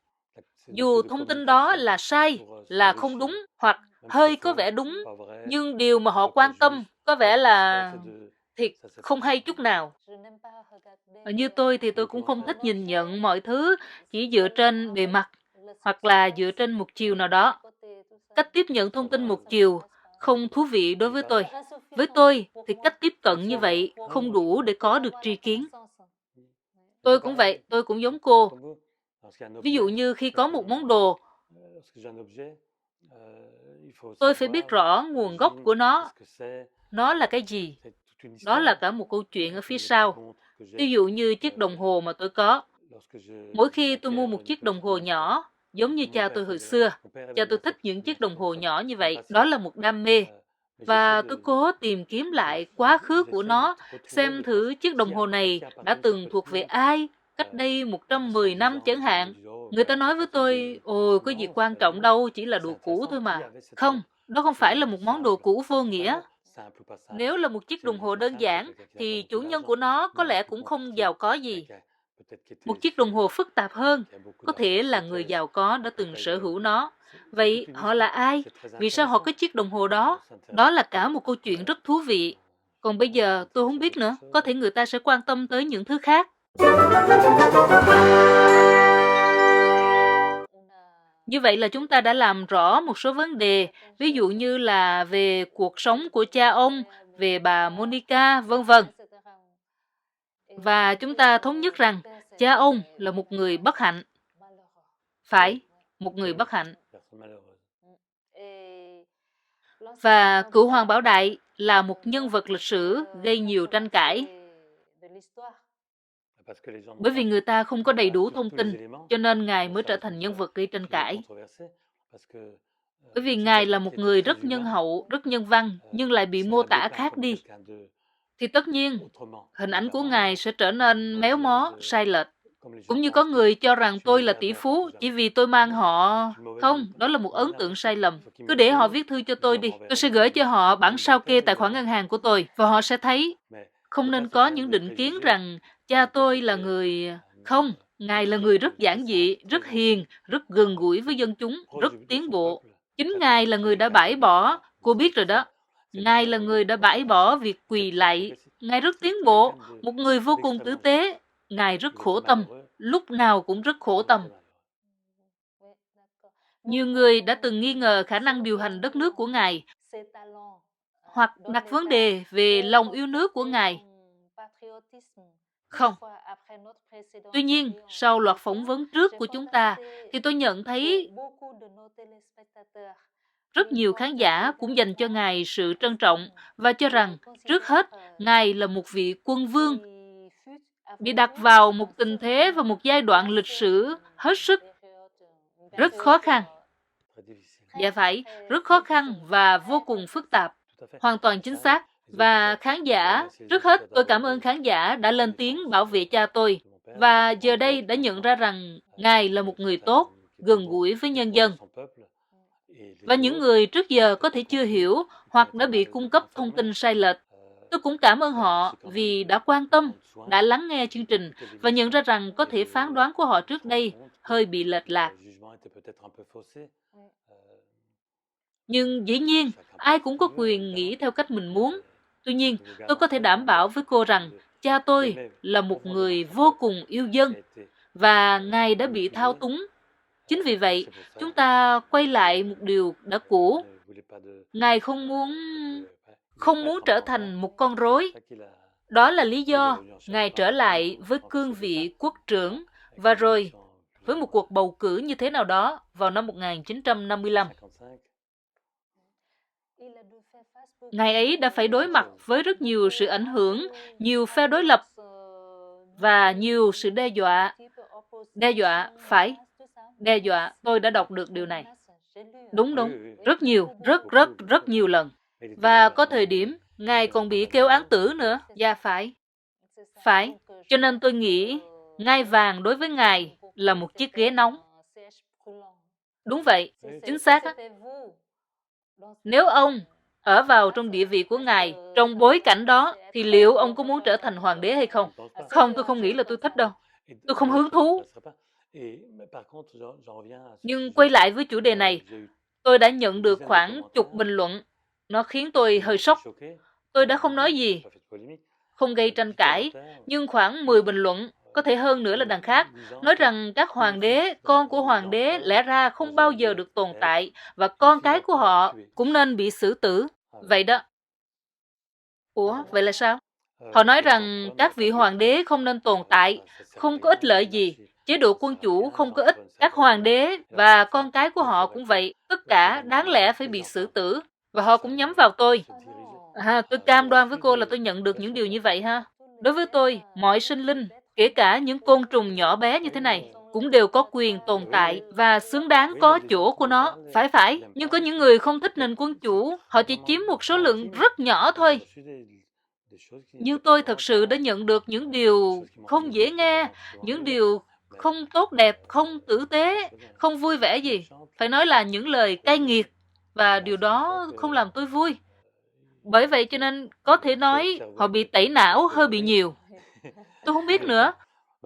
Dù thông tin đó là sai, là không đúng, hoặc hơi có vẻ đúng, nhưng điều mà họ quan tâm có vẻ là thiệt không hay chút nào. Như tôi thì tôi cũng không thích nhìn nhận mọi thứ chỉ dựa trên bề mặt, hoặc là dựa trên một chiều nào đó. Cách tiếp nhận thông tin một chiều không thú vị đối với tôi. Với tôi thì cách tiếp cận như vậy không đủ để có được tri kiến. Tôi cũng vậy, tôi cũng giống cô. Ví dụ như khi có một món đồ, tôi phải biết rõ nguồn gốc của nó là cái gì. Đó là cả một câu chuyện ở phía sau. Ví dụ như chiếc đồng hồ mà tôi có. Mỗi khi tôi mua một chiếc đồng hồ nhỏ, giống như cha tôi hồi xưa, cha tôi thích những chiếc đồng hồ nhỏ như vậy, đó là một đam mê. Và tôi cố tìm kiếm lại quá khứ của nó, xem thử chiếc đồng hồ này đã từng thuộc về ai, cách đây 110 năm chẳng hạn. Người ta nói với tôi, ôi, có gì quan trọng đâu, chỉ là đồ cũ thôi mà. Không, đó không phải là một món đồ cũ vô nghĩa. Nếu là một chiếc đồng hồ đơn giản, thì chủ nhân của nó có lẽ cũng không giàu có gì. Một chiếc đồng hồ phức tạp hơn, có thể là người giàu có đã từng sở hữu nó. Vậy họ là ai? Vì sao họ có chiếc đồng hồ đó? Đó là cả một câu chuyện rất thú vị. Còn bây giờ tôi không biết nữa, có thể người ta sẽ quan tâm tới những thứ khác. Như vậy là chúng ta đã làm rõ một số vấn đề, ví dụ như là về cuộc sống của cha ông, về bà Monica, vân vân. Và chúng ta thống nhất rằng cha ông là một người bất hạnh. Phải, một người bất hạnh. Và cựu hoàng Bảo Đại là một nhân vật lịch sử gây nhiều tranh cãi. Bởi vì người ta không có đầy đủ thông tin, cho nên Ngài mới trở thành nhân vật gây tranh cãi. Bởi vì Ngài là một người rất nhân hậu, rất nhân văn, nhưng lại bị mô tả khác đi. Thì tất nhiên, hình ảnh của Ngài sẽ trở nên méo mó, sai lệch. Cũng như có người cho rằng tôi là tỷ phú chỉ vì tôi mang họ. Không, đó là một ấn tượng sai lầm. Cứ để họ viết thư cho tôi đi. Tôi sẽ gửi cho họ bản sao kê tài khoản ngân hàng của tôi và họ sẽ thấy. Không nên có những định kiến rằng cha tôi là người... Không, Ngài là người rất giản dị, rất hiền, rất gần gũi với dân chúng, rất tiến bộ. Chính Ngài là người đã bãi bỏ, cô biết rồi đó. Ngài là người đã bãi bỏ việc quỳ lạy. Ngài rất tiến bộ, một người vô cùng tử tế. Ngài rất khổ tâm, lúc nào cũng rất khổ tâm. Nhiều người đã từng nghi ngờ khả năng điều hành đất nước của Ngài, hoặc đặt vấn đề về lòng yêu nước của Ngài. Không. Tuy nhiên, sau loạt phỏng vấn trước của chúng ta, thì tôi nhận thấy rất nhiều khán giả cũng dành cho Ngài sự trân trọng và cho rằng, trước hết, Ngài là một vị quân vương, bị đặt vào một tình thế và một giai đoạn lịch sử hết sức rất khó khăn. Dạ phải, rất khó khăn và vô cùng phức tạp. Hoàn toàn chính xác. Và khán giả, trước hết tôi cảm ơn khán giả đã lên tiếng bảo vệ cha tôi. Và giờ đây đã nhận ra rằng Ngài là một người tốt, gần gũi với nhân dân. Và những người trước giờ có thể chưa hiểu hoặc đã bị cung cấp thông tin sai lệch. Tôi cũng cảm ơn họ vì đã quan tâm, đã lắng nghe chương trình và nhận ra rằng có thể phán đoán của họ trước đây hơi bị lệch lạc. Nhưng dĩ nhiên, ai cũng có quyền nghĩ theo cách mình muốn. Tuy nhiên, tôi có thể đảm bảo với cô rằng cha tôi là một người vô cùng yêu dân và Ngài đã bị thao túng. Chính vì vậy, chúng ta quay lại một điều đã cũ. Ngài không muốn trở thành một con rối. Đó là lý do Ngài trở lại với cương vị quốc trưởng và rồi với một cuộc bầu cử như thế nào đó vào năm 1955. Ngài ấy đã phải đối mặt với rất nhiều sự ảnh hưởng, nhiều phe đối lập và nhiều sự đe dọa. Đe dọa, phải. Đe dọa, tôi đã đọc được điều này. Đúng, rất nhiều, rất nhiều lần. Và có thời điểm, Ngài còn bị kêu án tử nữa. Dạ phải. Phải. Cho nên tôi nghĩ, ngai vàng đối với Ngài là một chiếc ghế nóng. Đúng vậy, chính xác á. Nếu ông ở vào trong địa vị của Ngài, trong bối cảnh đó, thì liệu ông có muốn trở thành hoàng đế hay không? Không, tôi không nghĩ là tôi thích đâu. Tôi không hứng thú. Nhưng quay lại với chủ đề này, tôi đã nhận được khoảng chục bình luận. Nó khiến tôi hơi sốc. Tôi đã không nói gì, không gây tranh cãi, nhưng khoảng 10 bình luận, có thể hơn nữa là đằng khác, nói rằng các hoàng đế, con của hoàng đế lẽ ra không bao giờ được tồn tại và con cái của họ cũng nên bị xử tử. Vậy đó. Ủa, vậy là sao? Họ nói rằng các vị hoàng đế không nên tồn tại, không có ích lợi gì. Chế độ quân chủ không có ích, các hoàng đế và con cái của họ cũng vậy, tất cả đáng lẽ phải bị xử tử. Và họ cũng nhắm vào tôi. Tôi cam đoan với cô là tôi nhận được những điều như vậy ha. Đối với tôi, mọi sinh linh, kể cả những côn trùng nhỏ bé như thế này, cũng đều có quyền tồn tại và xứng đáng có chỗ của nó. Phải, nhưng có những người không thích nền quân chủ, họ chỉ chiếm một số lượng rất nhỏ thôi. Nhưng tôi thật sự đã nhận được những điều không dễ nghe, những điều không tốt đẹp, không tử tế, không vui vẻ gì. Phải nói là những lời cay nghiệt, và điều đó không làm tôi vui. Bởi vậy cho nên có thể nói họ bị tẩy não hơi bị nhiều. Tôi không biết nữa.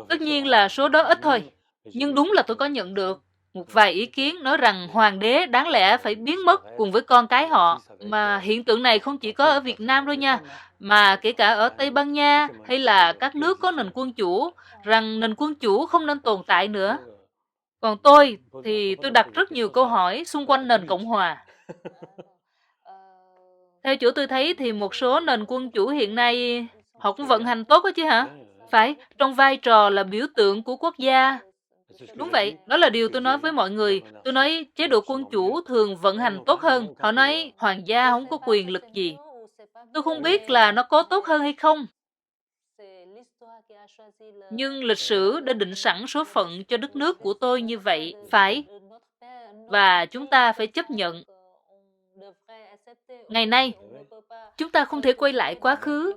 Tất nhiên là số đó ít thôi. Nhưng đúng là tôi có nhận được một vài ý kiến nói rằng hoàng đế đáng lẽ phải biến mất cùng với con cái họ. Mà hiện tượng này không chỉ có ở Việt Nam thôi nha, mà kể cả ở Tây Ban Nha hay là các nước có nền quân chủ, rằng nền quân chủ không nên tồn tại nữa. Còn tôi thì tôi đặt rất nhiều câu hỏi xung quanh nền Cộng hòa. Theo chỗ tôi thấy thì một số nền quân chủ hiện nay họ cũng vận hành tốt đó chứ hả? Phải, trong vai trò là biểu tượng của quốc gia. Đúng vậy, đó là điều tôi nói với mọi người. Tôi nói chế độ quân chủ thường vận hành tốt hơn. Họ nói hoàng gia không có quyền lực gì. Tôi không biết là nó có tốt hơn hay không. Nhưng lịch sử đã định sẵn số phận cho đất nước của tôi như vậy, phải. Và chúng ta phải chấp nhận. Ngày nay, chúng ta không thể quay lại quá khứ.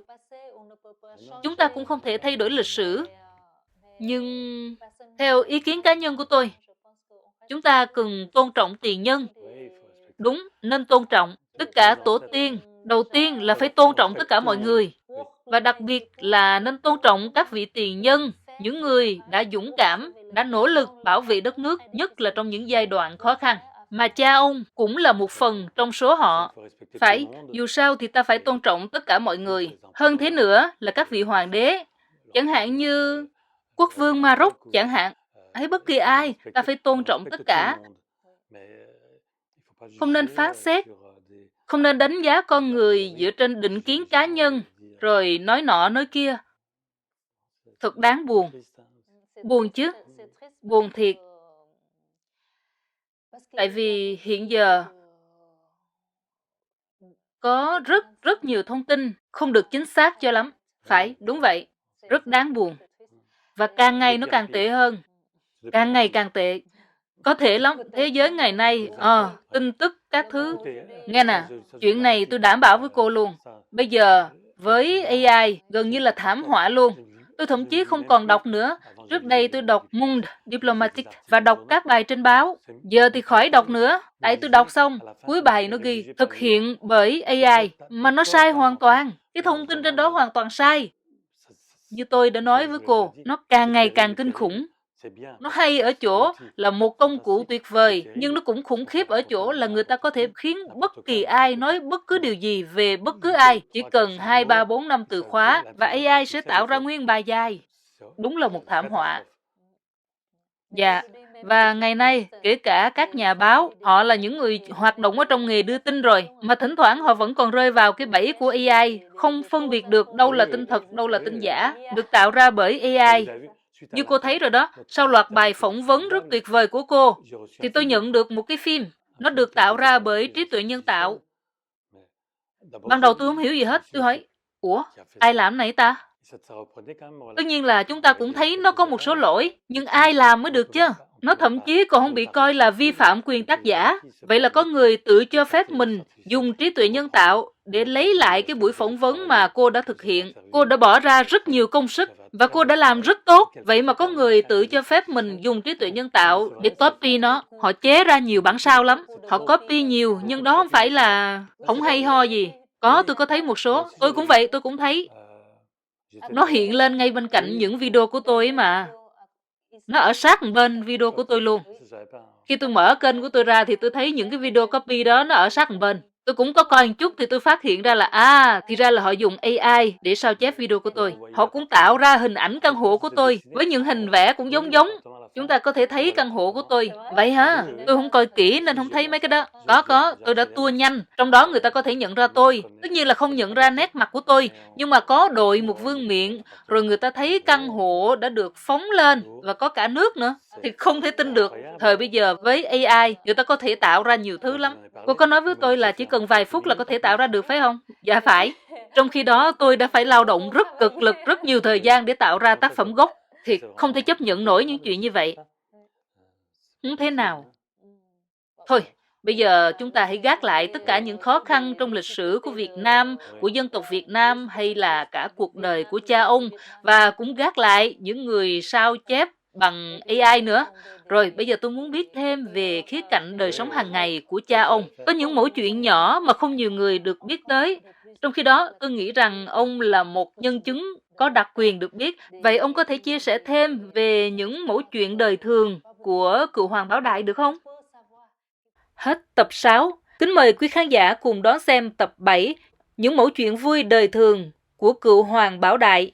Chúng ta cũng không thể thay đổi lịch sử. Nhưng theo ý kiến cá nhân của tôi, chúng ta cần tôn trọng tiền nhân. Đúng, nên tôn trọng tất cả tổ tiên. Đầu tiên là phải tôn trọng tất cả mọi người. Và đặc biệt là nên tôn trọng các vị tiền nhân, những người đã dũng cảm, đã nỗ lực bảo vệ đất nước, nhất là trong những giai đoạn khó khăn. Mà cha ông cũng là một phần trong số họ. Phải, dù sao thì ta phải tôn trọng tất cả mọi người. Hơn thế nữa là các vị hoàng đế, chẳng hạn như quốc vương Maroc chẳng hạn, hay bất kỳ ai, ta phải tôn trọng tất cả. Không nên phán xét, không nên đánh giá con người dựa trên định kiến cá nhân, rồi nói nọ nói kia. Thật đáng buồn. Buồn chứ, buồn thiệt. Tại vì hiện giờ có rất nhiều thông tin không được chính xác cho lắm. Phải, đúng vậy. Rất đáng buồn. Và càng ngày nó càng tệ hơn. Càng ngày càng tệ. Có thể lắm, thế giới ngày nay, tin tức, các thứ. Nghe nè, chuyện này tôi đảm bảo với cô luôn. Bây giờ, với AI, gần như là thảm họa luôn. Tôi thậm chí không còn đọc nữa. Trước đây tôi đọc Monde Diplomatique và đọc các bài trên báo. Giờ thì khỏi đọc nữa. Tại tôi đọc xong, cuối bài nó ghi thực hiện bởi AI, mà nó sai hoàn toàn. Cái thông tin trên đó hoàn toàn sai. Như tôi đã nói với cô, nó càng ngày càng kinh khủng. Nó hay ở chỗ là một công cụ tuyệt vời, nhưng nó cũng khủng khiếp ở chỗ là người ta có thể khiến bất kỳ ai nói bất cứ điều gì về bất cứ ai. Chỉ cần 2, 3, 4, 5 từ khóa và AI sẽ tạo ra nguyên bài dài. Đúng là một thảm họa. Dạ, và ngày nay, kể cả các nhà báo, họ là những người hoạt động ở trong nghề đưa tin rồi, mà thỉnh thoảng họ vẫn còn rơi vào cái bẫy của AI, không phân biệt được đâu là tin thật, đâu là tin giả, được tạo ra bởi AI. Như cô thấy rồi đó, sau loạt bài phỏng vấn rất tuyệt vời của cô, thì tôi nhận được một cái phim, nó được tạo ra bởi trí tuệ nhân tạo. Ban đầu tôi không hiểu gì hết, tôi hỏi, ủa, ai làm này ta? Tất nhiên là chúng ta cũng thấy nó có một số lỗi, nhưng ai làm mới được chứ? Nó thậm chí còn không bị coi là vi phạm quyền tác giả. Vậy là có người tự cho phép mình dùng trí tuệ nhân tạo để lấy lại cái buổi phỏng vấn mà cô đã thực hiện. Cô đã bỏ ra rất nhiều công sức và cô đã làm rất tốt. Vậy mà có người tự cho phép mình dùng trí tuệ nhân tạo để copy nó. Họ chế ra nhiều bản sao lắm. Họ copy nhiều, nhưng đó không phải là không hay ho gì. Có, tôi có thấy một số. Tôi cũng vậy, tôi cũng thấy. Nó hiện lên ngay bên cạnh những video của tôi ấy mà. Nó ở sát bên video của tôi luôn. Khi tôi mở kênh của tôi ra thì tôi thấy những cái video copy đó nó ở sát bên. Tôi cũng có coi một chút thì tôi phát hiện ra là thì ra là họ dùng AI để sao chép video của tôi. Họ cũng tạo ra hình ảnh căn hộ của tôi với những hình vẽ cũng giống giống. Chúng ta có thể thấy căn hộ của tôi. Vậy hả? Tôi không coi kỹ nên không thấy mấy cái đó. Có, tôi đã tua nhanh. Trong đó người ta có thể nhận ra tôi. Tất nhiên là không nhận ra nét mặt của tôi, nhưng mà có đội một vương miện, rồi người ta thấy căn hộ đã được phóng lên và có cả nước nữa. Thì không thể tin được. Thời bây giờ với AI, người ta có thể tạo ra nhiều thứ lắm. Cô có nói với tôi là chỉ cần vài phút là có thể tạo ra được phải không? Dạ phải. Trong khi đó tôi đã phải lao động rất cực lực, rất nhiều thời gian để tạo ra tác phẩm gốc. Thì không thể chấp nhận nổi những chuyện như vậy. Không thế nào. Thôi, bây giờ chúng ta hãy gác lại tất cả những khó khăn trong lịch sử của Việt Nam, của dân tộc Việt Nam hay là cả cuộc đời của cha ông, và cũng gác lại những người sao chép bằng AI nữa. Rồi bây giờ tôi muốn biết thêm về khía cạnh đời sống hàng ngày của cha ông. Có những mẩu chuyện nhỏ mà không nhiều người được biết tới. Trong khi đó, tôi nghĩ rằng ông là một nhân chứng có đặc quyền được biết. Vậy ông có thể chia sẻ thêm về những mẩu chuyện đời thường của cựu Hoàng Bảo Đại được không? Hết tập 6. Kính mời quý khán giả cùng đón xem tập 7, những mẩu chuyện vui đời thường của cựu Hoàng Bảo Đại.